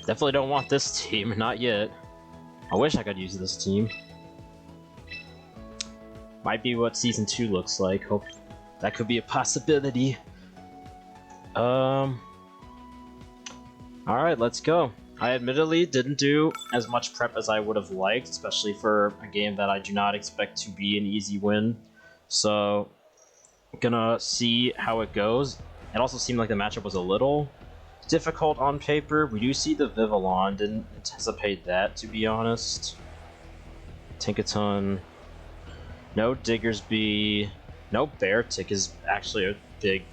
Definitely don't want this team, not yet. I wish I could use this team. Might be what Season 2 looks like. Hope that could be a possibility. Alright, let's go. I admittedly didn't do as much prep as I would have liked, especially for a game that I do not expect to be an easy win. So, gonna see how it goes. It also seemed like the matchup was a little difficult on paper. We do see the Vivillon, didn't anticipate that, to be honest. Tinkaton. No Diggersby. No Beartick is actually a big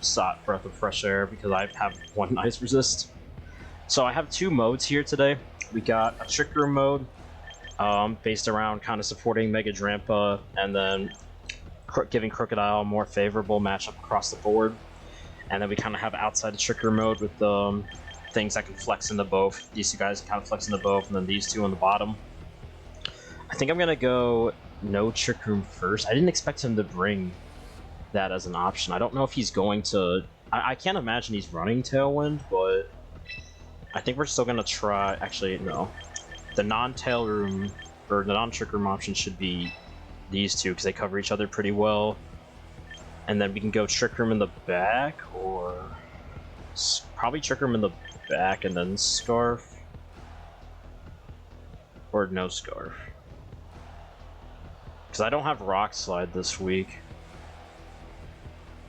breath of fresh air because I have one nice resist. So I have two modes here today. We got a Trick Room mode, based around kind of supporting Mega Drampa and then giving Crocodile a more favorable matchup across the board. And then we kind of have outside the Trick Room mode with things that can flex into both. These two guys kind of flex into both, and then these two on the bottom. I think I'm gonna go no Trick Room first. I didn't expect him to bring that as an option. I don't know if he's going to... I can't imagine he's running Tailwind, but I think we're still gonna try... Actually, no. The non-Tail Room, or the non-Trick Room option should be these two, because they cover each other pretty well. And then we can go Trick Room in the back, or... probably Trick Room in the back and then Scarf. Or no Scarf. Because I don't have Rock Slide this week.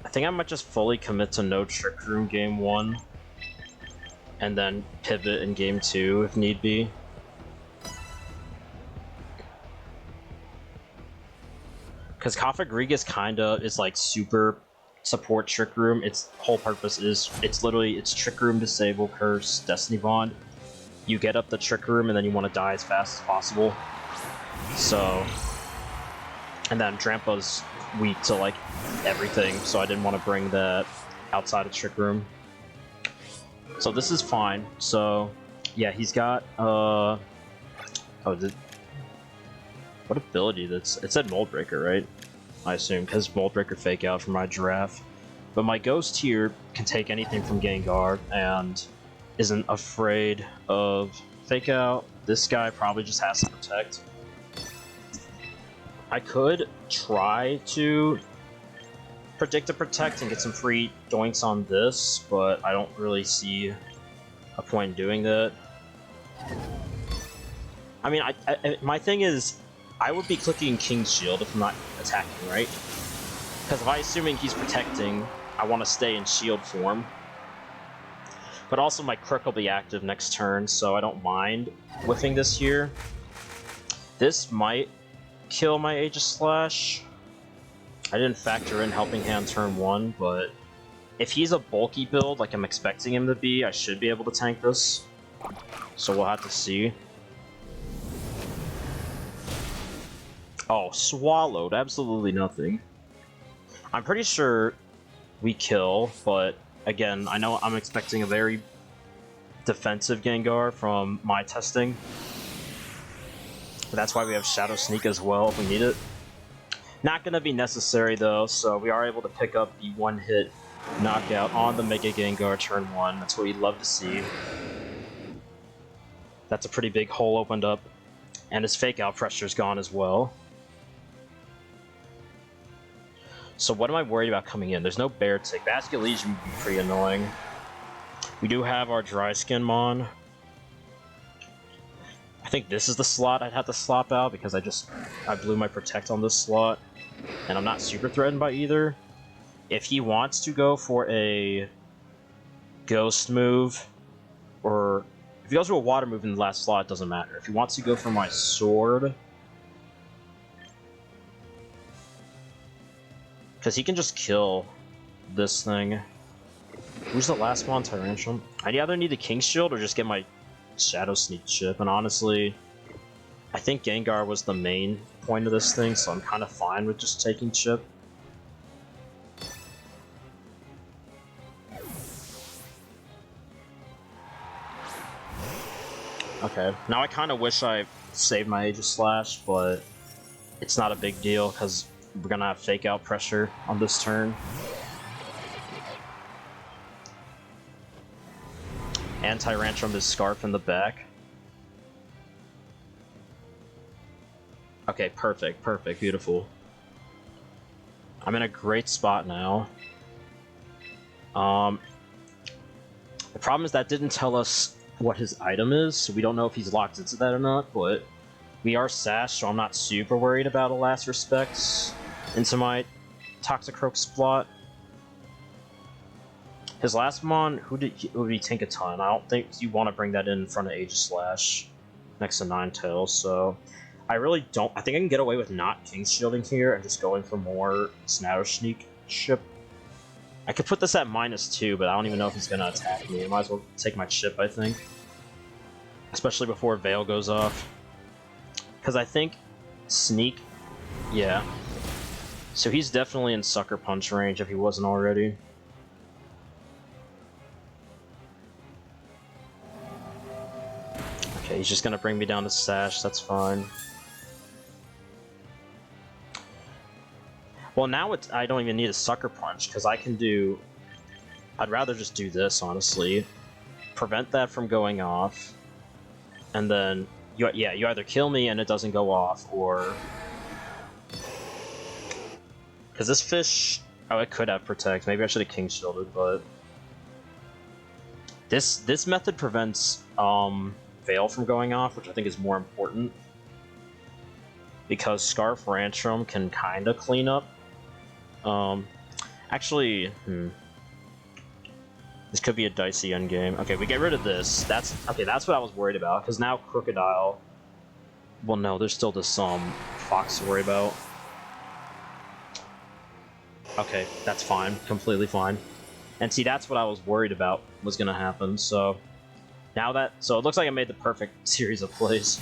I think I might just fully commit to no Trick Room game 1. And then pivot in game 2 if need be. Because Kafagrigus kinda is like super support Trick Room. Its whole purpose is, it's Trick Room, Disable, Curse, Destiny Bond. You get up the Trick Room and then you want to die as fast as possible. So... And then Drampa's weak to like everything, so I didn't want to bring that outside of Trick Room. So this is fine. So yeah, he's got what ability that's... It said Mold Breaker, right? I assume, because Mold Breaker Fake Out for my Giraffe. But my Ghost here can take anything from Gengar and isn't afraid of Fake Out. This guy probably just has to Protect. I could try to predict a Protect and get some free doinks on this, but I don't really see a point in doing that. I mean, my thing is, I would be clicking King's Shield if I'm not attacking, right? Because if I'm assuming he's protecting, I want to stay in shield form. But also my Crook will be active next turn, so I don't mind whiffing this here. This might kill my Aegislash. I didn't factor in Helping Hand turn 1, but if he's a bulky build like I'm expecting him to be, I should be able to tank this. So we'll have to see. Oh, swallowed. Absolutely nothing. I'm pretty sure we kill, but again, I know I'm expecting a very defensive Gengar from my testing. That's why we have Shadow Sneak as well if we need it. Not going to be necessary though, so we are able to pick up the one-hit knockout on the Mega Gengar turn 1. That's what we'd love to see. That's a pretty big hole opened up, and his Fake Out pressure's gone as well. So what am I worried about coming in? There's no Beartick. Basket Legion would be pretty annoying. We do have our Dry Skin Mon. I think this is the slot I'd have to slop out because I blew my Protect on this slot. And I'm not super threatened by either. If he wants to go for a Ghost move, or if he goes for a Water move in the last slot, it doesn't matter. If he wants to go for my Sword... Because he can just kill this thing. Who's the last one? Tyrantrum? I'd either need the King's Shield or just get my Shadow Sneak chip, and honestly, I think Gengar was the main point of this thing, so I'm kind of fine with just taking chip. Okay, now I kind of wish I saved my Aegislash, but it's not a big deal, because we're gonna have Fake Out pressure on this turn. Anti-Rantrum his Scarf in the back. Okay, perfect, perfect, beautiful. I'm in a great spot now. The problem is that didn't tell us what his item is, so we don't know if he's locked into that or not, but we are sashed, so I'm not super worried about a last respects into my Toxicroak Splot. His last mon, who did he Tinkaton? I don't think you want to bring that in front of Aegislash next to Ninetales, so I really don't. I think I can get away with not King Shielding here and just going for more Snattosneak chip. I could put this at -2, but I don't even know if he's gonna attack me. I might as well take my chip, I think. Especially before Veil goes off. Because I think Sneak, yeah. So he's definitely in Sucker Punch range if he wasn't already. Okay, he's just gonna bring me down to Sash, that's fine. Well, now I don't even need a Sucker Punch, because I can do... I'd rather just do this, honestly. Prevent that from going off. And then, you either kill me and it doesn't go off, or... Because this fish... Oh, it could have Protect. Maybe I should have King Shielded, but... This method prevents Veil from going off, which I think is more important. Because Scarf Rantrum can kind of clean up. Actually, this could be a dicey endgame. Okay, we get rid of this. That's what I was worried about, because now Crocodile... Well, no, there's still this, Fox to worry about. Okay, that's fine. Completely fine. And see, that's what I was worried about was gonna happen, so... Now that... So it looks like I made the perfect series of plays.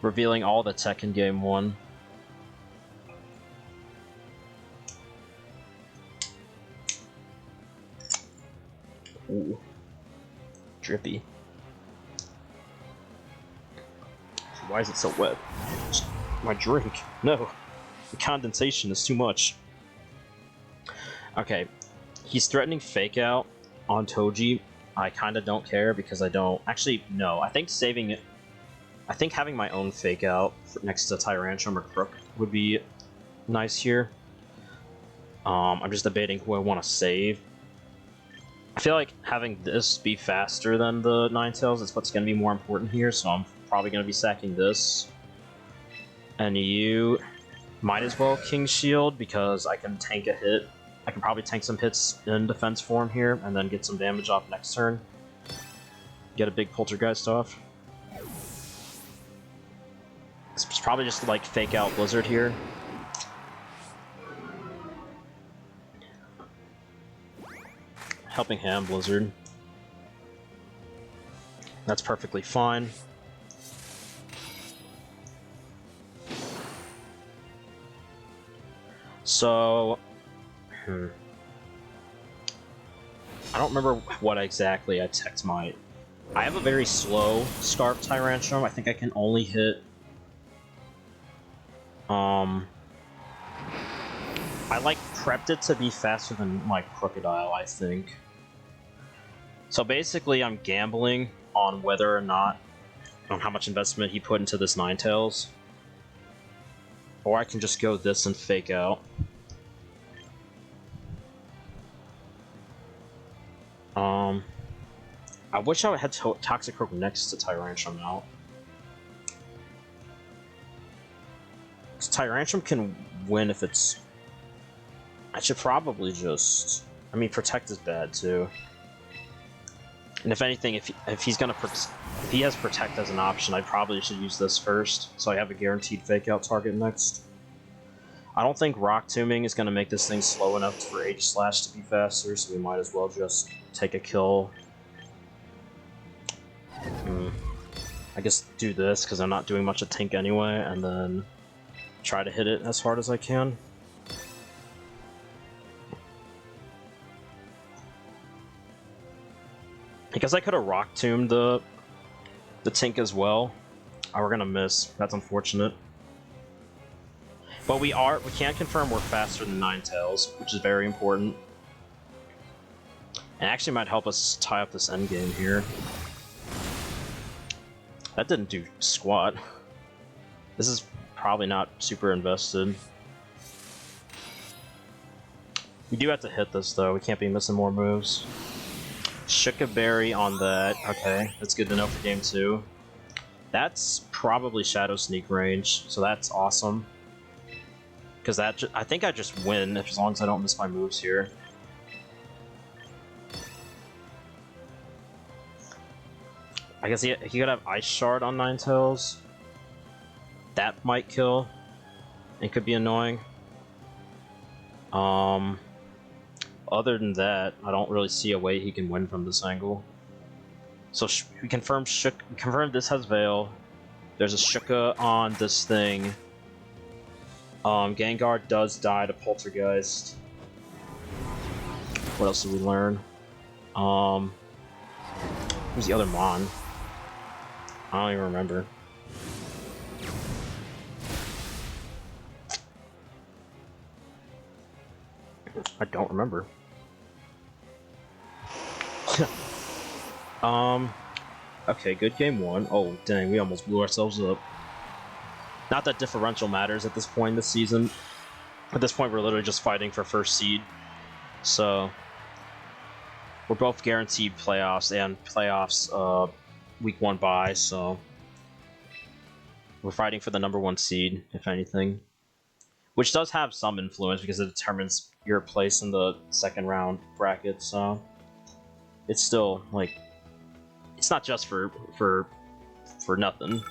Revealing all the tech in Game 1. Ooh. Drippy. Why is it so wet? My drink. No. The condensation is too much. Okay. He's threatening Fake Out on Toji. I kinda don't care because I don't... Actually, no. I think saving it... I think having my own Fake Out next to Tyrantrum or Crook would be nice here. I'm just debating who I want to save. I feel like having this be faster than the Ninetales is what's going to be more important here, so I'm probably going to be sacking this. And you might as well King Shield, because I can tank a hit. I can probably tank some hits in defense form here, and then get some damage off next turn. Get a big Poltergeist off. It's probably just like Fake Out Blizzard here. Helping Hand Blizzard. That's perfectly fine. So... I don't remember what exactly I teched my... I have a very slow Scarf Tyrantrum. I think I can only hit... I like prepped it to be faster than my Crocodile, I think. So basically I'm gambling on whether or not, on how much investment he put into this Ninetales. Or I can just go this and Fake Out. I wish I had Toxicroak next to Tyrantrum now. Because Tyrantrum can win if it's... I should probably just... I mean, Protect is bad too. And if anything, if he's gonna... If he has Protect as an option, I probably should use this first, so I have a guaranteed Fake Out target next. I don't think Rock Tombing is gonna make this thing slow enough for Aegislash to be faster, so we might as well just take a kill. I guess do this, because I'm not doing much of Tink anyway, and then try to hit it as hard as I can. Because I could have Rock Tombed the Tink as well. Oh, we're gonna miss. That's unfortunate. But we can confirm we're faster than Ninetales, which is very important. And actually might help us tie up this endgame here. That didn't do squat. This is probably not super invested. We do have to hit this though, we can't be missing more moves. Shook a berry on that. Okay, that's good to know for game 2. That's probably Shadow Sneak range, so that's awesome. Because that I think I just win as long as I don't miss my moves here. I guess he could have Ice Shard on Ninetales. That might kill. It could be annoying. Other than that, I don't really see a way he can win from this angle. So we confirm this has Veil. There's a Shuka on this thing. Gengar does die to Poltergeist. What else did we learn? Who's the other Mon? I don't even remember. I don't remember. Okay, good game 1. Oh, dang, we almost blew ourselves up. Not that differential matters at this point in the season. At this point, we're literally just fighting for first seed. So, we're both guaranteed playoffs and playoffs week 1 bye, so we're fighting for the #1 seed, if anything. Which does have some influence because it determines your place in the second round bracket, so it's still like it's not just for nothing.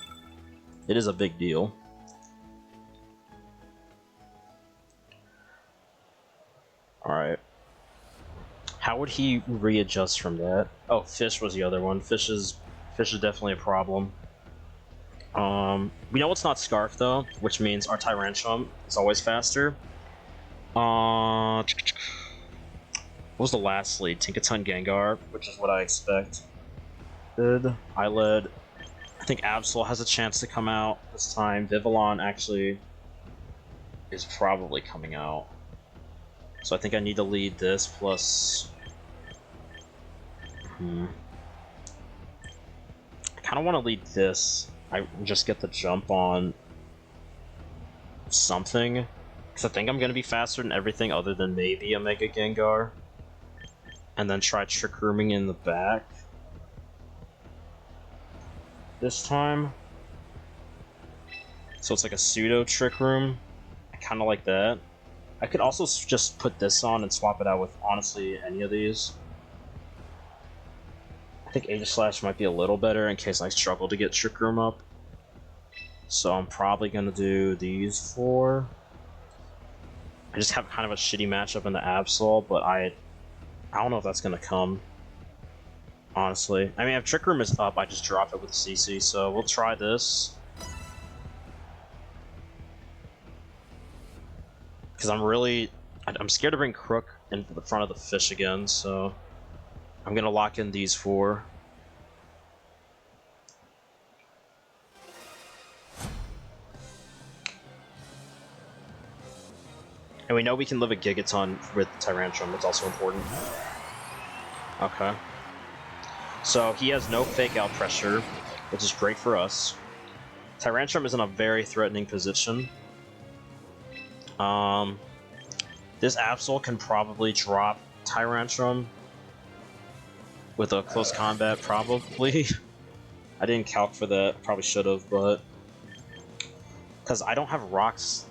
It is a big deal. Alright. How would he readjust from that? Oh, Fish was the other one. Fish is definitely a problem. We know it's not Scarf though, which means our Tyrantrum is always faster. What was the last lead? Tinkaton Gengar, which is what I expect. Eyelid. I think Absol has a chance to come out this time. Vivillon actually is probably coming out. So I think I need to lead this plus... I kind of want to lead this. I just get the jump on something. Because I think I'm going to be faster than everything other than maybe a Mega Gengar. And then try Trick Rooming in the back. This time. So it's like a pseudo Trick Room. I kind of like that. I could also just put this on and swap it out with, honestly, any of these. I think Aegislash might be a little better in case I struggle to get Trick Room up. So I'm probably going to do these 4. I just have kind of a shitty matchup in the Absol, but I don't know if that's going to come. Honestly. I mean, if Trick Room is up, I just drop it with CC, so we'll try this. Because I'm scared to bring Crook into the front of the Fish again, so I'm going to lock in these 4. And we know we can live a Gigaton with Tyrantrum, that's also important. Okay. So he has no fake out pressure, which is great for us. Tyrantrum is in a very threatening position. This Absol can probably drop Tyrantrum with a close combat, probably. I didn't calc for that, probably should have, but... Because I don't have Rock's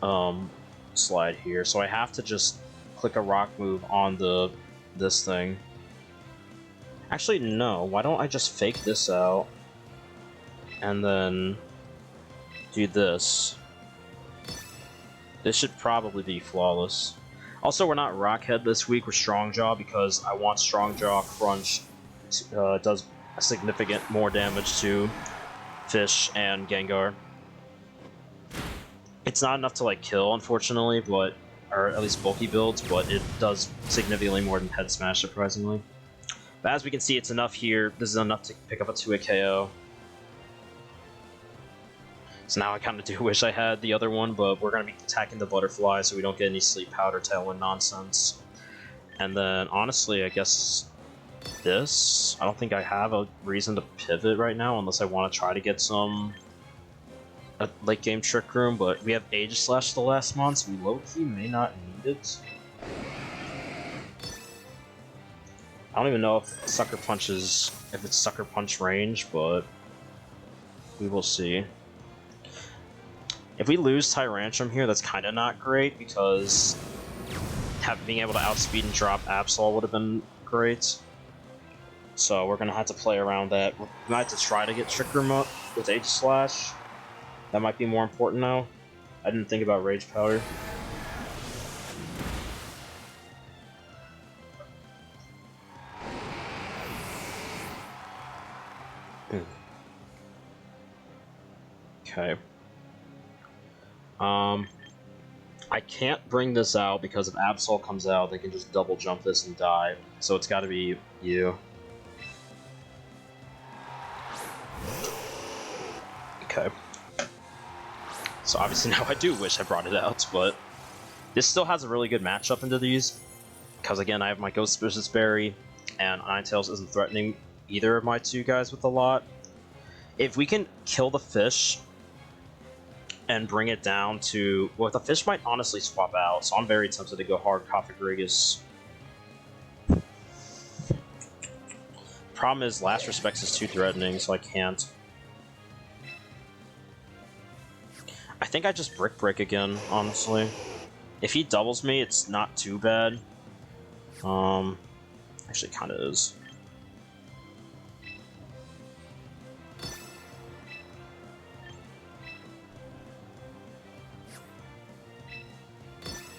slide here, so I have to just click a Rock move on this thing. Actually, no, why don't I just fake this out and then do this? This should probably be flawless. Also, we're not Rockhead this week, we're Strongjaw because I want Strongjaw Crunch. Does significant more damage to Fish and Gengar. It's not enough to like kill, unfortunately, but or at least bulky builds, but it does significantly more than Head Smash, surprisingly. But as we can see, it's enough here. This is enough to pick up a 2-hit KO. So now I kind of do wish I had the other one, but we're going to be attacking the Butterfly so we don't get any Sleep Powder Tailwind nonsense. And then, honestly, I guess this. I don't think I have a reason to pivot right now unless I want to try to get some late game Trick Room, but we have Age Slash the last month, so we low-key may not need it. I don't even know if Sucker Punch is, if it's Sucker Punch range, but we will see. If we lose Tyrantrum here, that's kind of not great, because being able to outspeed and drop Absol would have been great. So we're going to have to play around that. We're going to have to try to get Trick Room up with Age Slash. That might be more important now. I didn't think about Rage Powder. Okay. I can't bring this out because if Absol comes out, they can just double jump this and die. So it's got to be you. Okay. So obviously now I do wish I brought it out, but this still has a really good matchup into these. Because again, I have my Ghost Suspicious Berry, and Ninetales isn't threatening either of my two guys with a lot. If we can kill the fish and bring it down to... Well, the fish might honestly swap out, so I'm very tempted to go hard Cophagrigus. Problem is, Last Respects is too threatening, so I can't. I think I just Brick Break again, honestly. If he doubles me, it's not too bad. Actually, kind of is.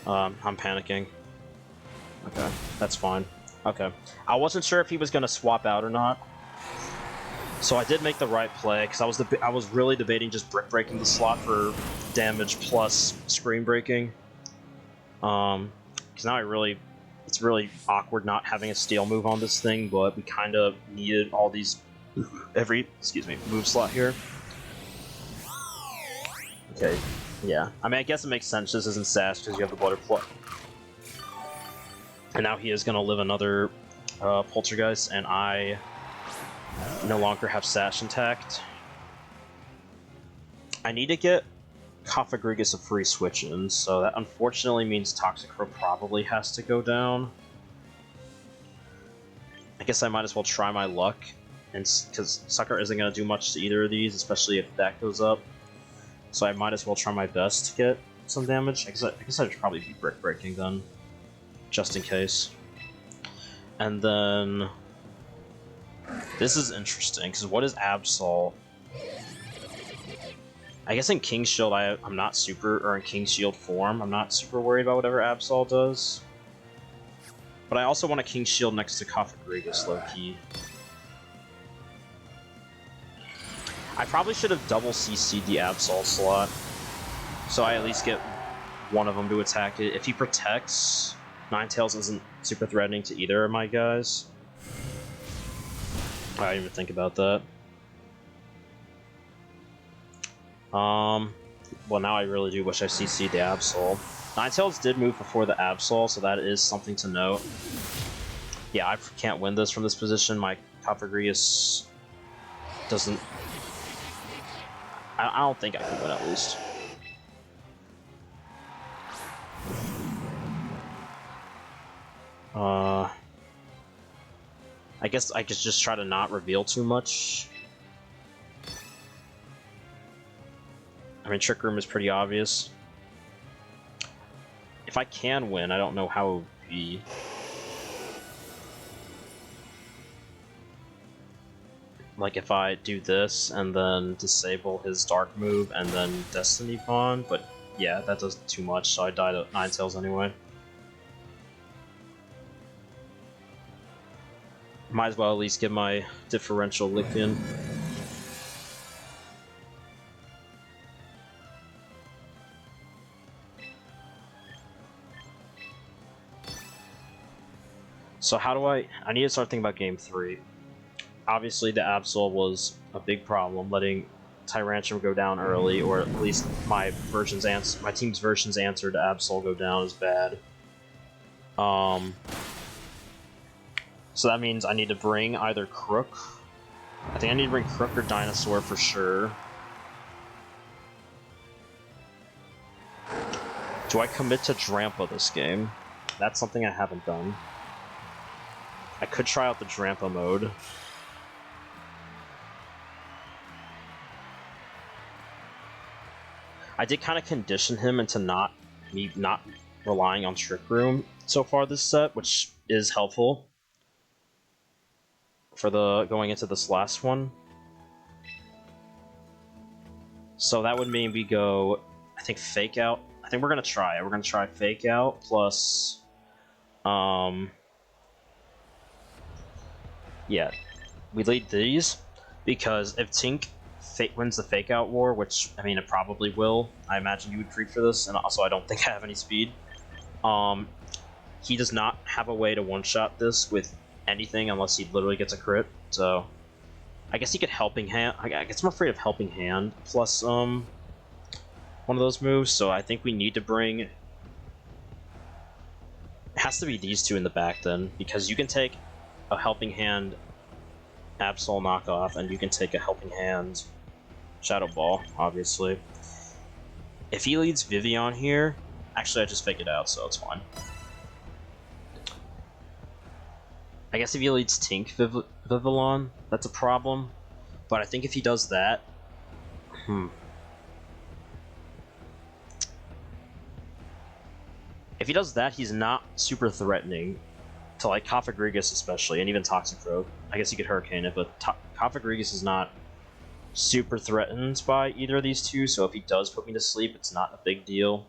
I'm panicking. Okay, that's fine. Okay. I wasn't sure if he was going to swap out or not. So I did make the right play, because I was really debating just Brick Breaking the slot for damage plus Screen Breaking. Because now it's really awkward not having a Steel move on this thing, but we kind of needed all these, move slot here. Okay. Yeah, I mean, I guess it makes sense this isn't Sash because you have the Butterfly. And now he is going to live another Poltergeist, and I no longer have Sash intact. I need to get Cophagrigus a free switch in, so that unfortunately means Toxicroak probably has to go down. I guess I might as well try my luck, because Sucker isn't going to do much to either of these, especially if that goes up. So I might as well try my best to get some damage. I guess I should probably be Brick Breaking then, just in case. And then this is interesting because what is Absol? I guess in King's Shield I'm not super, or in King's Shield form, I'm not super worried about whatever Absol does. But I also want a King's Shield next to Cophagrigus low key. I probably should have double CC'd the Absol slot, so I at least get one of them to attack it. If he protects, Ninetales isn't super threatening to either of my guys. I didn't even think about that. Well, now I really do wish I CC'd the Absol. Ninetales did move before the Absol, so that is something to note. Yeah, I can't win this from this position. My Cophagrigus doesn't... I don't think I can win, at least. I guess I could just try to not reveal too much. I mean, Trick Room is pretty obvious. If I can win, I don't know how it would be. Like if I do this and then disable his Dark move and then Destiny Bond, but yeah, that does too much, so I die to Ninetales anyway. Might as well at least get my differential lick in. So how do I need to start thinking about game 3. Obviously the Absol was a big problem, letting Tyrantrum go down early, or at least my team's version's answer to Absol go down is bad. So that means I need to bring either Crook. I think I need to bring Crook or Dinosaur for sure. Do I commit to Drampa this game? That's something I haven't done. I could try out the Drampa mode. I did kind of condition him into not relying on Trick Room so far this set, which is helpful for the going into this last one. So that would mean we go, I think, Fake Out. I think we're gonna try it. We're gonna try Fake Out plus, yeah, we lead these because if Tink wins the Fake Out war, which I mean it probably will. I imagine you would creep for this, and also I don't think I have any speed. He does not have a way to one-shot this with anything unless he literally gets a crit. So I guess he could Helping Hand. I guess I'm afraid of Helping Hand plus one of those moves. So I think we need to bring. It has to be these two in the back then, because you can take a Helping Hand Absol knockoff, and you can take a Helping Hand Shadow Ball, obviously. If he leads Vivian here, actually I just Fake it out, so it's fine. I guess if he leads Tink Vivillon, that's a problem. But I think if he does that... If he does that, he's not super threatening to, like, Cofagrigus especially, and even Toxicroak. I guess he could Hurricane it, but Cofagrigus is not super threatened by either of these two, so if he does put me to sleep, it's not a big deal.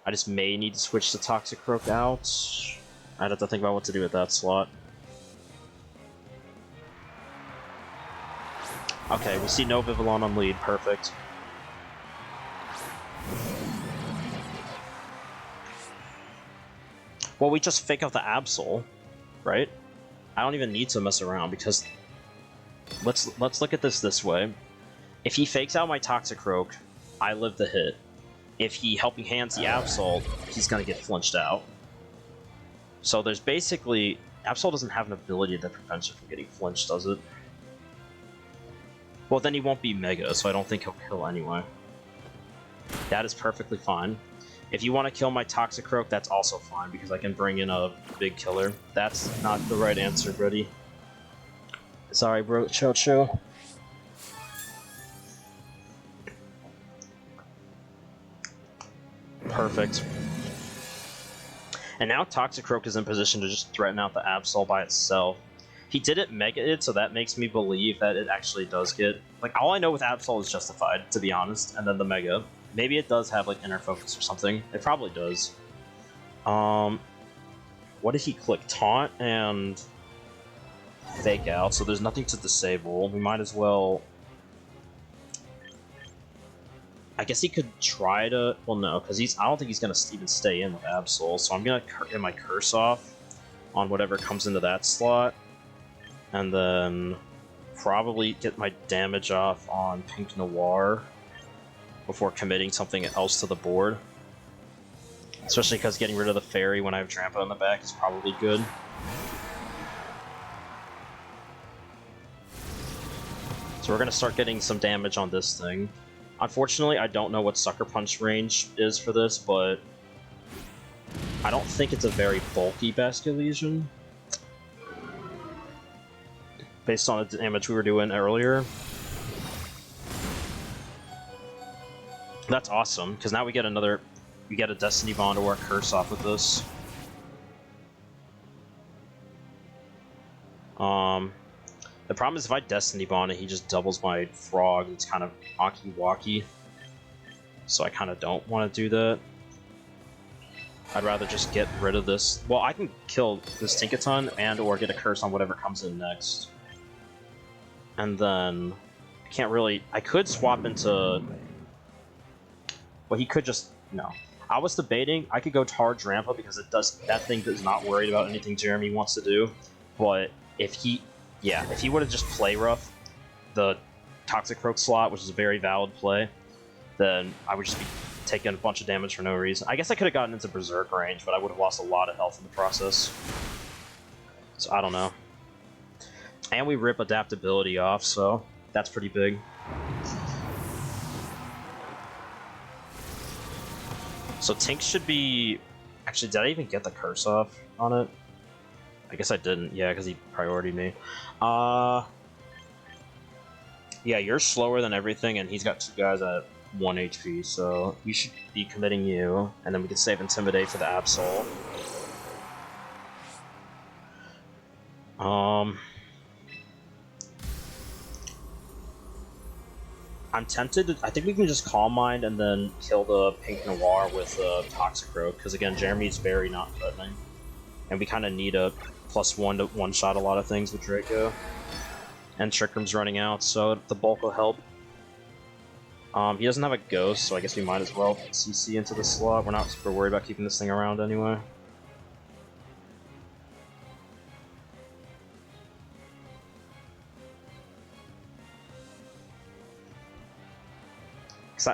I just may need to switch the Toxicroak out. I'd have to think about what to do with that slot. Okay, we see no Vivillon on lead, perfect. Well, we just Fake out the Absol, right? I don't even need to mess around, because let's look at this way. If he fakes out my Toxicroak, I live the hit. If he Helping Hands the Absol, he's gonna get flinched out. So there's basically... Absol doesn't have an ability that prevents it from getting flinched, does it? Well, then he won't be Mega, so I don't think he'll kill anyway. That is perfectly fine. If you want to kill my Toxicroak, that's also fine, because I can bring in a big killer. That's not the right answer, Brody. Sorry, bro. Cho. Perfect. And now Toxicroak is in position to just threaten out the Absol by itself. He didn't Mega it, so that makes me believe that it actually does get... Like, all I know with Absol is Justified, to be honest, and then the Mega. Maybe it does have, like, Inner Focus or something. It probably does. What did he click? Taunt and Fake Out, so there's nothing to disable. We might as well... I guess he could try to... Well, no, because I don't think he's going to even stay in with Absol, so I'm going to get my Curse off on whatever comes into that slot. And then probably get my damage off on Pink Noir before committing something else to the board. Especially because getting rid of the Fairy when I have Drampa in the back is probably good. So we're going to start getting some damage on this thing. Unfortunately, I don't know what Sucker Punch range is for this, but I don't think it's a very bulky Basculesion, based on the damage we were doing earlier. That's awesome, because now we get a Destiny Bond or a Curse off with this. The problem is if I Destiny Bond and he just doubles my Frog, it's kind of walkie-walkie. So I kind of don't want to do that. I'd rather just get rid of this. Well, I can kill this Tinkaton and or get a Curse on whatever comes in next. And then I can't really... I could swap into... Well, he could just... No. I was debating, I could go Tar Drampa because it does... That thing is not worried about anything Jeremy wants to do. But if he... Yeah, if he would have just Play Rough the Toxicroak slot, which is a very valid play, then I would just be taking a bunch of damage for no reason. I guess I could have gotten into Berserk range, but I would have lost a lot of health in the process. So I don't know. And we rip adaptability off, so that's pretty big. So Tink should be... Actually, did I even get the curse off on it? I guess I didn't, yeah, because he priority'd me. Yeah, you're slower than everything, and he's got 2 guys at 1 HP, so we should be committing you, and then we can save Intimidate for the Absol. I'm tempted. I think we can just Calm Mind and then kill the Pink Noir with Toxic Rogue, because again, Jeremy's very not threatening. And we kind of need a +1 to one-shot a lot of things with Draco. And Trick Room's running out, so the bulk will help. He doesn't have a Ghost, so I guess we might as well CC into the slot. We're not super worried about keeping this thing around anyway.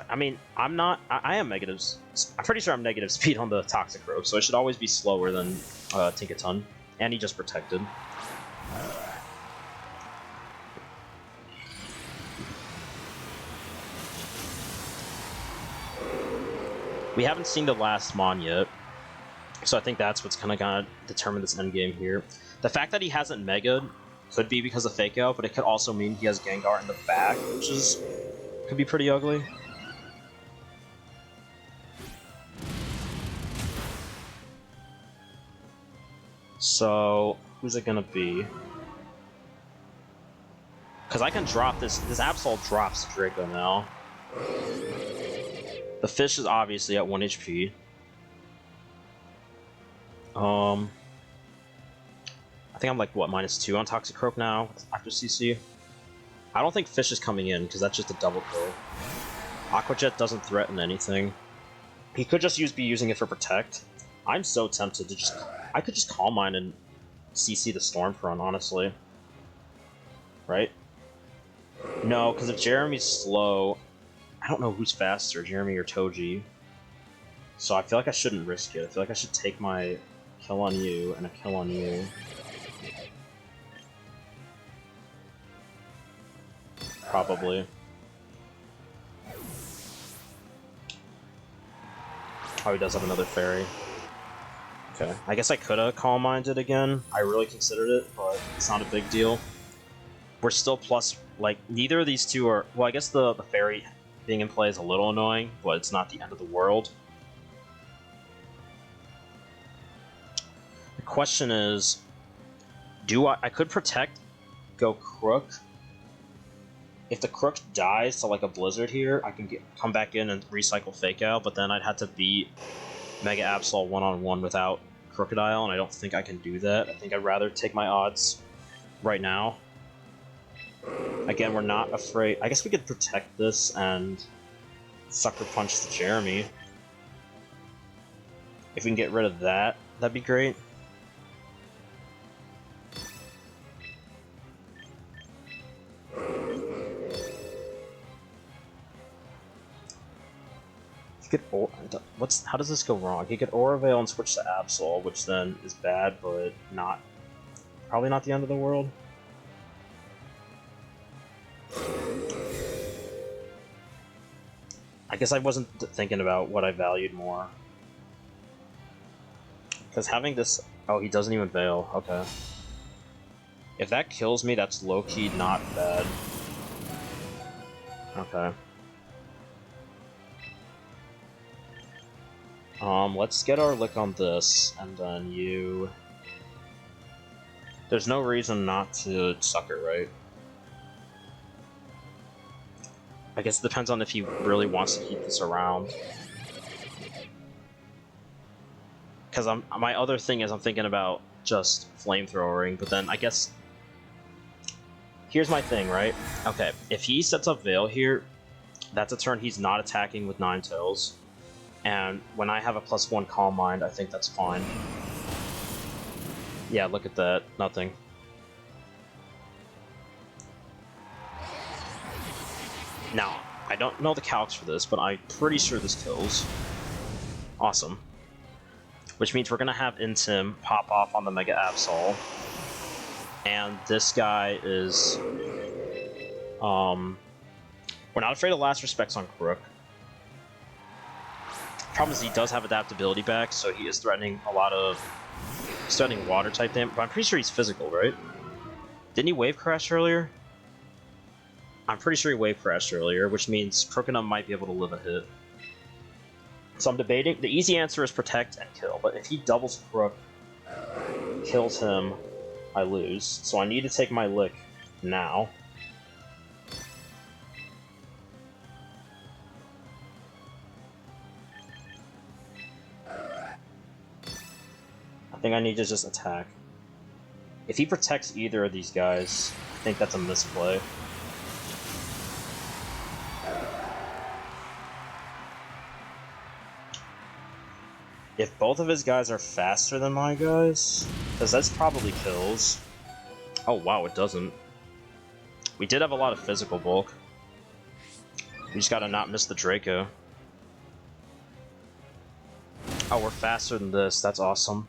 I mean, I am negatives. I'm pretty sure I'm negative speed on the Toxic Rogue, so it should always be slower than Tinkaton. And he just protected. We haven't seen the last Mon yet, so I think that's what's kind of gonna determine this endgame here. The fact that he hasn't Mega'd could be because of Fake Out, but it could also mean he has Gengar in the back, which could be pretty ugly. So, who's it gonna be? Because I can drop this. This Absol drops Draco now. The fish is obviously at 1 HP. I think I'm like, what, -2 on Toxic Croak now after CC? I don't think fish is coming in, because that's just a double kill. Aqua Jet doesn't threaten anything. He could just be using it for Protect. I'm so tempted to just... I could just Calm Mind and CC the Stormfront, honestly. Right? No, because if Jeremy's slow... I don't know who's faster, Jeremy or Toji. So I feel like I shouldn't risk it. I feel like I should take my kill on you and a kill on you. Probably. Oh, he does have another fairy. Okay. I guess I could have Calm Minded again. I really considered it, but it's not a big deal. We're still plus, like, neither of these two are... Well, I guess the fairy being in play is a little annoying, but it's not the end of the world. The question is, I could Protect, go Crook. If the Crook dies to like a Blizzard here, I can come back in and recycle Fake Out, but then I'd have to beat Mega Absol one-on-one without Crocodile, and I don't think I can do that. I think I'd rather take my odds right now. Again, we're not afraid. I guess we could Protect this and Sucker Punch the Jeremy. If we can get rid of that, that'd be great. How does this go wrong? He could Aura Veil and switch to Absol, which then is bad, but probably not the end of the world. I guess I wasn't thinking about what I valued more. Because having this... Oh, he doesn't even Veil. Okay. If that kills me, that's low-key not bad. Okay. Let's get our lick on this, and then you... There's no reason not to suck it, right? I guess it depends on if he really wants to keep this around. Because my other thing is I'm thinking about just flamethrowering, but then I guess... Here's my thing, right? Okay, if he sets up Veil here, that's a turn he's not attacking with Ninetales. And when I have a +1 Calm Mind, I think that's fine. Yeah, look at that. Nothing. Now, I don't know the calcs for this, but I'm pretty sure this kills. Awesome. Which means we're going to have Intim pop off on the Mega Absol. And this guy is... We're not afraid of last respects on Crook. Problem is he does have adaptability back, so he is threatening a lot of... He's threatening water type damage, but I'm pretty sure he's physical, right? Didn't he wave crash earlier? I'm pretty sure he wave crashed earlier, which means Crookenham might be able to live a hit. So I'm debating. The easy answer is protect and kill, but if he doubles Crook, kills him, I lose. So I need to take my lick now. I think I need to just attack. If he protects either of these guys, I think that's a misplay. If both of his guys are faster than my guys, because that's probably kills. Oh wow, it doesn't. We did have a lot of physical bulk. We just gotta not miss the Draco. Oh, we're faster than this. That's awesome.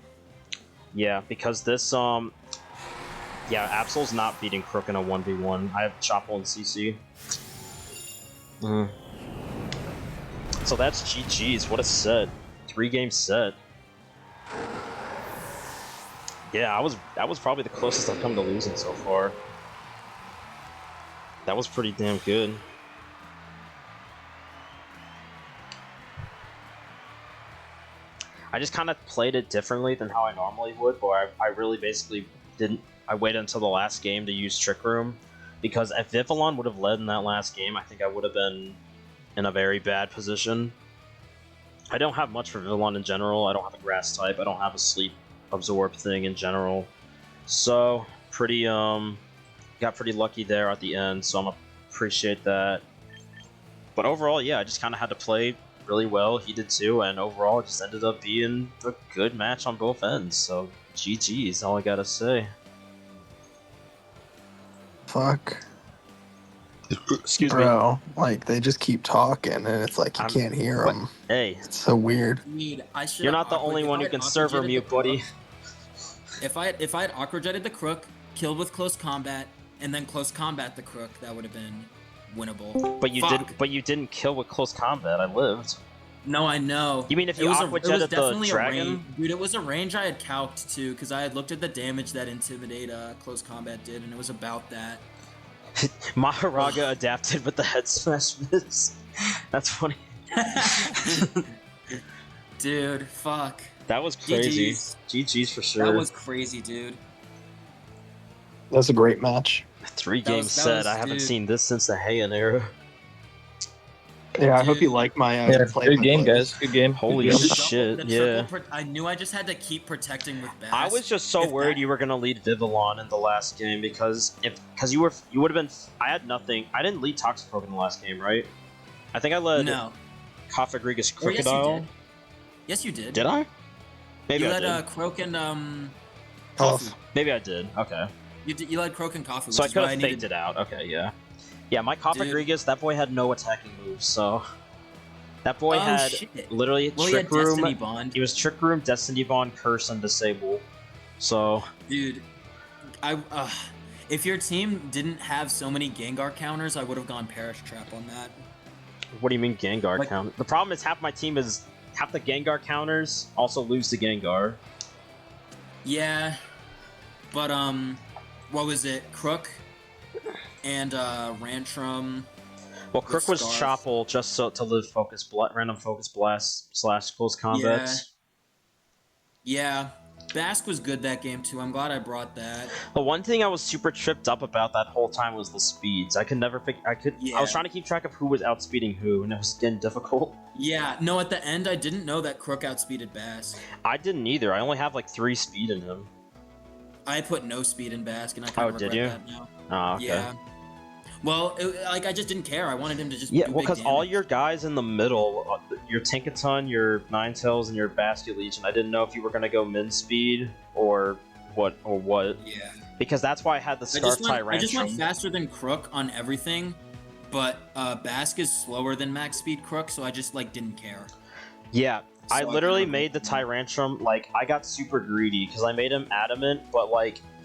Yeah, because this, yeah, Absol's not beating Crook in a 1v1. I have Chopple and CC. So that's GG's. What a set. 3-game set. Yeah, that was probably the closest I've come to losing so far. That was pretty damn good. I just kind of played it differently than how I normally would, but I really basically didn't. I waited until the last game to use Trick Room, because if Vivillon would have led in that last game, I think I would have been in a very bad position. I don't have much for Vivillon in general. I don't have a grass type. I don't have a sleep absorb thing in general. So pretty got pretty lucky there at the end, so I'm appreciate that. But overall, yeah, I just kind of had to play really well. He did too, and overall it just ended up being a good match on both ends. So GG's, all I gotta say. Fuck. Excuse Bro, me. like, they just keep talking, and it's like you can't hear them. Hey. It's so weird. You're not the only one who can server mute, buddy. If I had Aqua Jetted the Crook, killed with close combat, and then close combat the Crook, that would have been winnable. But you didn't kill with close combat. I lived. No, I know. You mean if you Aqua Jetted the dragon? Dude, it was a range I had calced too, because I had looked at the damage that Intimidate close combat did, and it was about that. Maharaga adapted with the head smash miss. That's funny. Dude, fuck. That was crazy. GG's for sure. That was crazy, dude. That's a great match. 3-game set. I haven't seen this since the Heian era. Yeah, I hope you like my play. Good game, guys. Good game. Holy shit, yeah. I knew I just had to keep protecting with Bass. I was just so worried you were gonna lead Vivillon in the last game because you would have been. I had nothing. I didn't lead Toxic in the last game, right? I think I led Kafagrigus Crocodile. Yes, you did. Did I? Maybe you I led did. Croak and Kafu. Maybe I did. Okay. You led Croak and Kafu. So I could have faked it out. Okay, yeah. Yeah, my Kafagrigus, that boy had no attacking moves, so... That boy had literally Trick Room. Destiny Bond. He was Trick Room, Destiny Bond, Curse, and Disable. So... Dude, if your team didn't have so many Gengar counters, I would have gone Perish Trap on that. What do you mean Gengar counter? The problem is half my team is... Half the Gengar counters also lose to Gengar. Yeah, but what was it? Crook and Rantrum. Well, Crook was Chopple just so to live random focus blast / close combat. Yeah. Bask was good that game too. I'm glad I brought that. The one thing I was super tripped up about that whole time was the speeds. I could never I was trying to keep track of who was outspeeding who, and it was getting difficult. Yeah, no, at the end I didn't know that Crook outspeeded Bask. I didn't either. I only have like 3 speed in him. I put no speed in Bask, and I kind of regret that now. Oh, okay. Yeah. Well, I just didn't care. I wanted him to just well, because all your guys in the middle, your Tinkaton, your Ninetales, and your Basket Legion, I didn't know if you were gonna go min speed or what. Yeah. Because that's why I had the Scar Tyrantrum. I just went faster than Crook on everything, but Bask is slower than max speed Crook, so I just didn't care. Yeah. So I literally made the Tyrantrum, I got super greedy, because I made him adamant, but,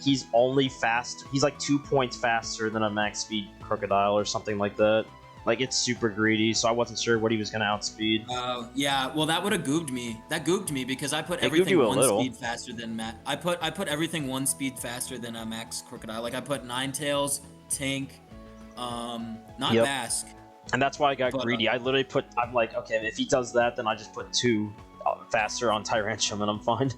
he's only fast. He's like 2 points faster than a max speed crocodile or something like that. Like, it's super greedy, so I wasn't sure what he was gonna outspeed. Yeah. Well, that would have googed me. That googed me because I put It googed everything you a one little. speed faster than Matt. I put everything one speed faster than a max crocodile. Like I put Ninetales, Tank, not Yep. Bask. And that's why I got But, greedy. I literally put. I'm like, okay, if he does that, then I just put 2 faster on Tyrantrum, and I'm fine.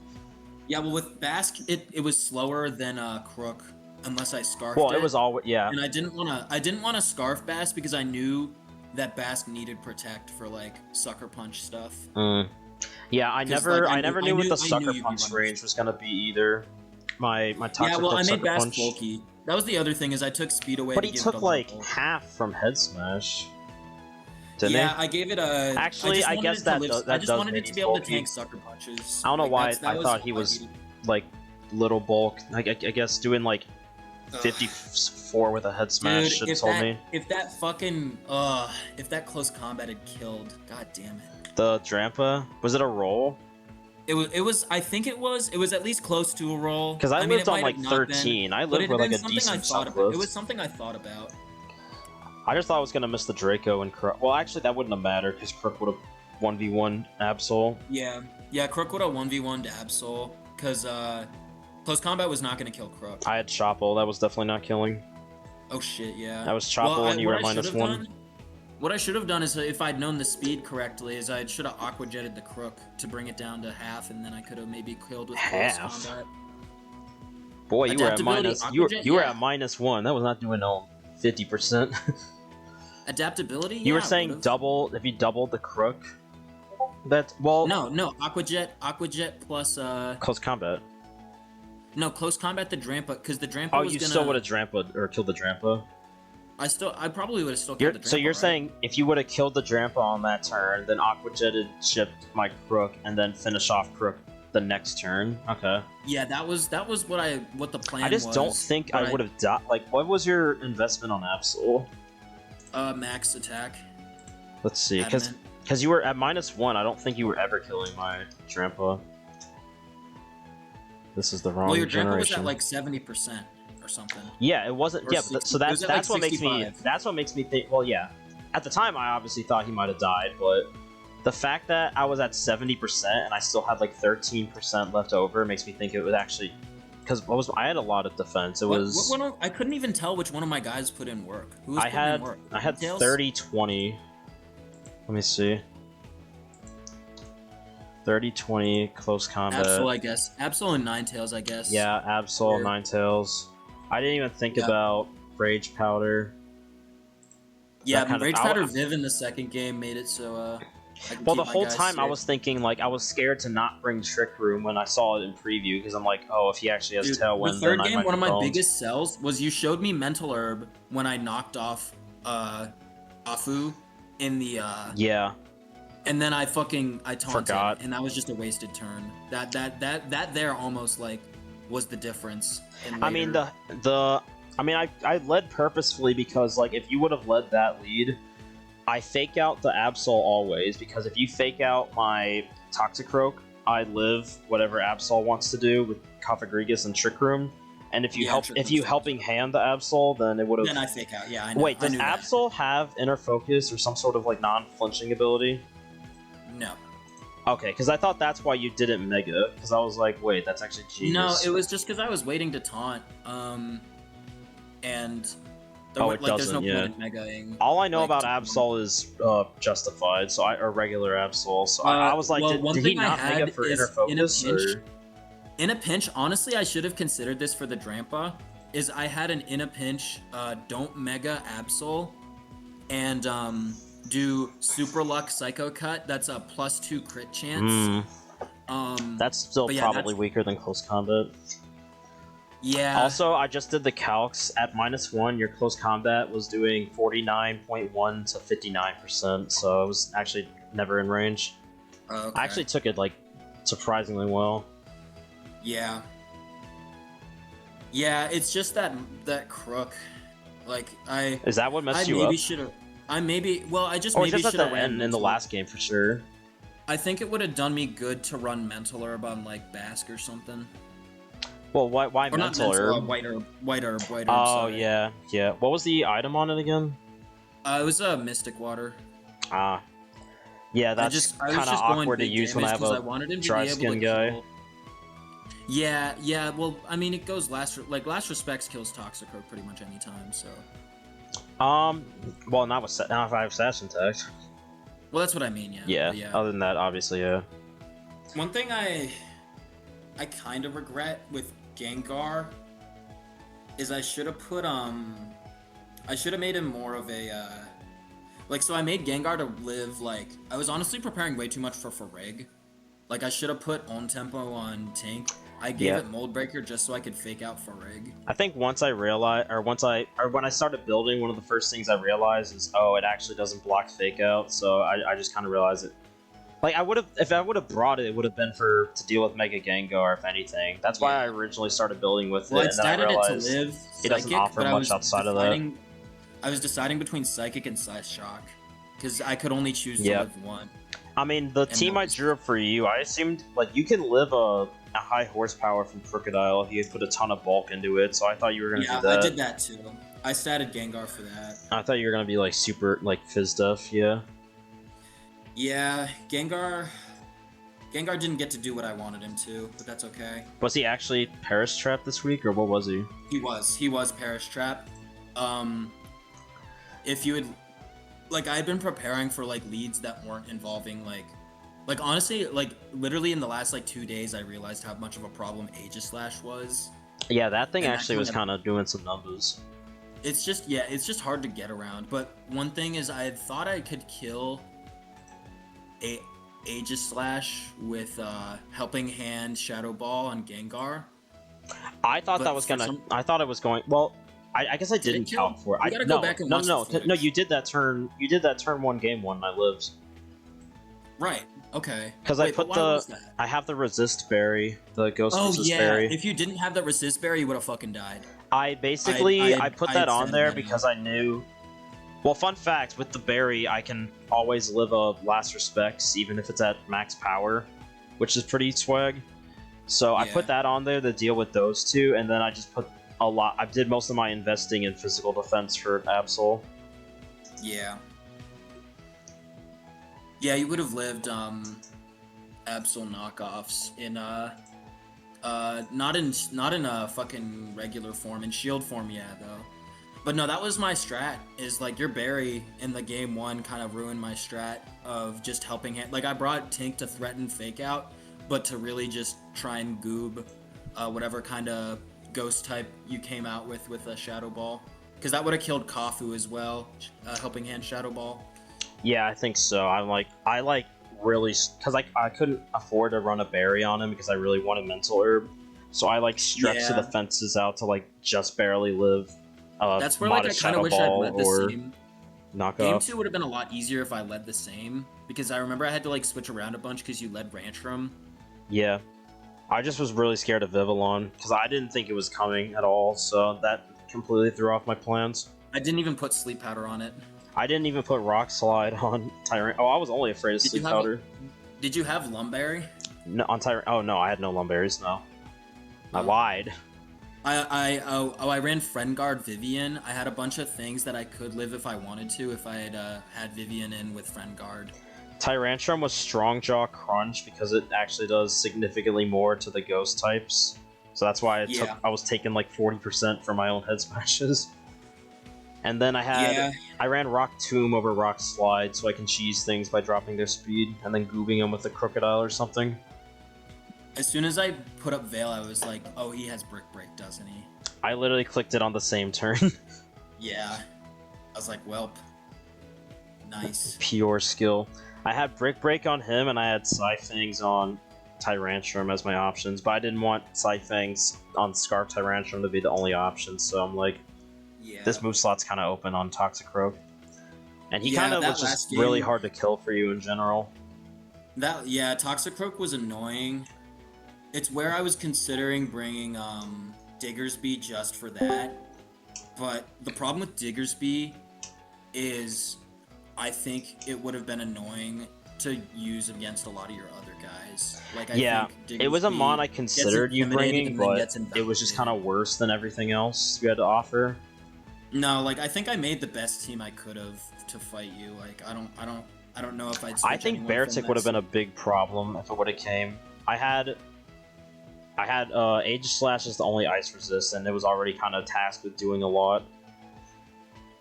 Yeah, well, with Bask, it was slower than Crook, unless I scarfed Well, it was all yeah. and I didn't wanna scarf Bask because I knew that Bask needed protect for like sucker punch stuff. Yeah, I 'Cause, never, like, I never knew what the I knew sucker you'd be punch running. range was gonna be either. My toxic Yeah, well, I made sucker Bask punch. bulky. That was the other thing is I took speed away. But to he give it took a like level. half from head smash. Didn't Yeah, he? I gave it a. Actually, I guess that does I just wanted it make to be it able to bulky. tank sucker punches. I don't know Like, why that I was thought he all I was needed. like little bulk. I guess doing like 54 with a head smash should have told me. If that close combat had killed, god damn it. The Drampa, was it a roll? It was. I think it was. It was at least close to a roll. Because I mean, lived it on might like have not been, 13. I but lived it with had like been a something I decent thought chunk about. list. It was something I thought about. I just thought I was gonna miss the Draco and Crook. Well, actually, that wouldn't have mattered because Crook would have 1v1 Absol. Yeah. Crook would have 1v1'd Absol because close combat was not going to kill Crook. I had Chopple. That was definitely not killing. Oh shit, yeah. That was Chopple and you were at -1. What I should have done is, if I'd known the speed correctly, is I should have aqua jetted the Crook to bring it down to half, and then I could have maybe killed with close Half? combat. Boy, you were at Adaptability, minus. You were Aquajet, at -1. That was not doing no 50%. Adaptability? You were Yeah, I saying would've. double if you doubled the Crook. That's well. No, aqua jet plus Close combat. no, close combat the Drampa, because the Drampa Oh, was you gonna. still would have Drampa or killed the Drampa. I probably would have still killed the Drampa. So you're right? saying if you would have killed the Drampa on that turn, then Aqua Jetted shipped my Crook and then finish off Crook the next turn. Okay. Yeah, that was what the plan was. I just don't think but I would have died. Like, what was your investment on Absol? Max attack. Let's see, Adamant. because you were at -1. I don't think you were ever killing my Drampa. This is the wrong Well, your Drampa was generation. at like 70% or something. Yeah, it wasn't. Or Yeah, 60 so it was that's at, like, that's what makes me. 65. That's what makes me think. Well, yeah. At the time, I obviously thought he might have died, but the fact that I was at 70% and I still had like 13% left over makes me think it was actually because I had a lot of defense. It was. I couldn't even tell which one of my guys put in work. Who was I putting had in work? I had Tails? 30-20. Let me see. 30-20 close combat. Absol, I guess. Absol and Ninetales, I guess. Yeah, Absol, Or- Ninetales. I didn't even think Yeah. about Rage Powder. Yeah, that kind of- Rage I- Powder Viv in the second game made it so I could Well, keep the my whole guys time I safe. was thinking, like, I was scared to not bring Trick Room when I saw it in preview, because I'm like, oh, if he actually has Dude, Tailwind, the third then I game, might one of be my boned. biggest sells was you showed me Mental Herb when I knocked off Afu in the Yeah, and then I taunted, Forgot. and that was just a wasted turn. That there almost like was the difference. In I mean, later- I led purposefully because, like, if you would have led that lead, I fake out the Absol always, because if you fake out my Toxicroak, I live whatever Absol wants to do with Kafagrigus and Trick Room, and if you Yeah, Trick Room's helping hand the Absol, then it would have. then I fake out. Yeah, I know. Wait, I does knew that. Absol have Inner Focus or some sort of like non-flinching ability? No. Okay, because I thought that's why you didn't Mega, because I was like, wait, that's actually genius. No, it was just because I was waiting to taunt, and there Oh, wa- it like there's no doesn't, yeah. point in megaing. All I know like, about to- Absol is Justified, or regular Absol. So I was like, well, one did he thing I not had Mega for is Inner Focus? in a pinch, honestly, I should have considered this for the Drampa. Is I had an in a pinch, don't Mega Absol, and do Super Luck Psycho Cut. That's a +2 crit chance. That's still but yeah, probably that's- weaker than Close Combat. Yeah. Also, I just did the calcs. At -1, your Close Combat was doing 49.1 to 59%, so it was actually never in range. Okay. I actually took it, like, surprisingly well. Yeah. Yeah, it's just that Crook. Like Is that what I messed you up? maybe should have. I maybe. Well, I just Or maybe just at should the have ran end in the Mental- last game for sure. I think it would have done me good to run Mental Herb on like Bask or something. Well, why Or not mental mental, herb? white herb, Oh, sorry. yeah. What was the item on it again? It was a mystic water. Ah. Yeah, I that's was kind of just going awkward to big use when I damage have because I a wanted him to dry be able to skin guy. kill. Yeah. Well, I mean, it goes last respects kills Toxicroak pretty much any time. So. Well, not if I have assassin tags. Well, that's what I mean. Yeah. Yeah. But yeah. Other than that, obviously, yeah. One thing I kind of regret with Gengar is I should have put I should have made him more of a so I made Gengar to live I was honestly preparing way too much for Farig. Like I should have put on tempo on Tank. I gave it Mold Breaker just so I could fake out Farig. I think once I realized, or when I started building, one of the first things I realized is, oh, it actually doesn't block fake out. So I just kind of realized it. Like if I would have brought it, it would have been to deal with Mega Gengar, if anything. That's why I originally started building with it, and then I realized it to live it doesn't offer much outside of that. I was deciding between Psychic and Psyshock, because I could only choose to live one. I mean, the team I drew up for you, I assumed you can live a high horsepower from Crocodile if you put a ton of bulk into it, so I thought you were gonna do that. Yeah, I did that too. I statted Gengar for that. I thought you were gonna be super Fizz Duff, yeah. Yeah, Gengar didn't get to do what I wanted him to, but that's okay. Was he actually Paris Trap this week, or what was he? He was Paris Trap. If you had I had been preparing for leads that weren't involving honestly literally in the last 2 days I realized how much of a problem Aegislash was. Yeah, that thing actually was kind of doing some numbers. It's just hard to get around. But one thing is I had thought I could kill Aegislash with Helping Hand Shadow Ball on Gengar. I thought that was gonna. I thought it was going. Well, I guess I didn't count for it. You gotta go back and watch the footage. No, you did that turn. You did that turn 1 game 1 and I lived. Right. Okay. Because I put I have the resist berry, the ghost resist berry. If you didn't have that resist berry, you would have fucking died. I basically I put that on there because I knew. Well, fun fact, with the berry, I can always live a last respects, even if it's at max power, which is pretty swag. So I put that on there to deal with those two, and then I just put a lot. I did most of my investing in physical defense for Absol. Yeah. Yeah, you would have lived Absol knockoffs in not in a fucking regular form. In shield form, yeah, though. But no, that was my strat, is your berry in the game 1 kind of ruined my strat of just helping hand. I brought Tink to threaten fake out, but to really just try and goob whatever kind of ghost type you came out with a Shadow Ball. Because that would have killed Kafu as well, Helping Hand Shadow Ball. Yeah, I think so. I really, because I couldn't afford to run a berry on him because I really wanted Mental Herb. So I stretched the defenses out to just barely live. That's where I kind of wish I'd led the same. Knockoff. Game 2 would have been a lot easier if I led the same, because I remember I had to switch around a bunch because you led Rantrum. Yeah, I just was really scared of Vivillon because I didn't think it was coming at all, so that completely threw off my plans. I didn't even put Sleep Powder on it. I didn't even put Rock Slide on Tyrant. Oh, I was only afraid of Sleep Powder. Did you have Lumberry? No, on Tyrant. Oh no, I had no Lumberries. No, I lied. I ran Friend Guard Vivian. I had a bunch of things that I could live if I wanted to, if I had Vivian in with Friend Guard. Tyrantrum was Strong Jaw Crunch because it actually does significantly more to the ghost types. So that's why I was taking 40% for my own head smashes. And then I ran Rock Tomb over Rock Slide so I can cheese things by dropping their speed and then goobing them with a Crocodile or something. As soon as I put up Veil, I was like, oh, he has Brick Break, doesn't he? I literally clicked it on the same turn. Yeah. I was like, welp. Nice. Pure skill. I had Brick Break on him, and I had Psyfangs on Tyrantrum as my options, but I didn't want Psyfangs on Scarf Tyrantrum to be the only option, so I'm like, this moveslot's kind of open on Toxicroak. And he kind of was just really hard to kill for you in general. Toxicroak was annoying. It's where I was considering bringing Diggersby just for that. But the problem with Diggersby is I think it would have been annoying to use against a lot of your other guys. Like I Yeah, think it was a Diggersby mod I gets considered you intimidated bringing, and then but gets it was just kind invalidated. of worse than everything else you had to offer. No, like I think I made the best team I could have to fight you. Like I don't know if I'd switch I think anyone from Beartick that would have been a team. big problem if it would have came. I had Age Slash is the only ice resist, and it was already kind of tasked with doing a lot.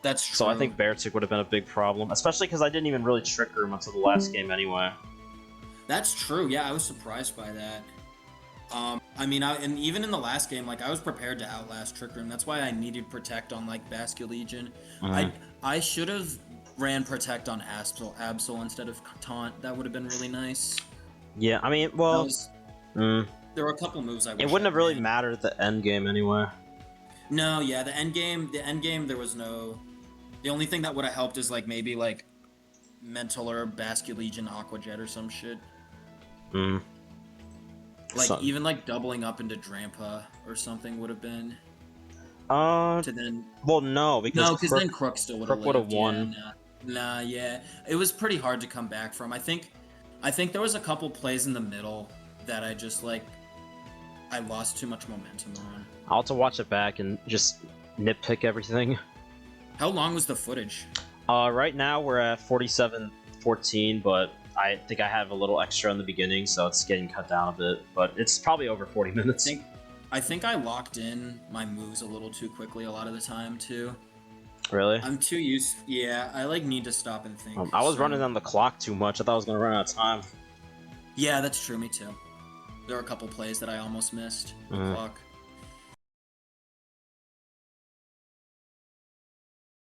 That's true. So I think Beartick would have been a big problem, especially because I didn't even really trigger him until the last game anyway. That's true. Yeah, I was surprised by that. I mean, and even in the last game, like I was prepared to outlast Trick Room. That's why I needed Protect on like Basque Legion. I should have ran Protect on Absol instead of Taunt. That would have been really nice. Yeah, I mean, well, there were a couple moves I wish it wouldn't I have really ran. mattered at the end game anyway. No, yeah, the end game, there was no. The only thing that would have helped is like maybe like Mental or Basque Legion Aqua Jet or some shit. Like even like doubling up into Drampa or something would have been. To then. Well, no, because then Crook still would have won. Yeah, nah, yeah, it was pretty hard to come back from. I think there was a couple plays in the middle that I just like. I lost too much momentum on. I'll have to watch it back and just nitpick everything. How long was the footage? Right now we're at 47:14, but I think I have a little extra in the beginning, so it's getting cut down a bit. But it's probably over 40 minutes. I think I locked in my moves a little too quickly a lot of the time too. Really? I'm too used. Yeah, I like need to stop and think. I was running on the clock too much. I thought I was gonna run out of time. Yeah, that's true. Me too. There were a couple plays that I almost missed the clock.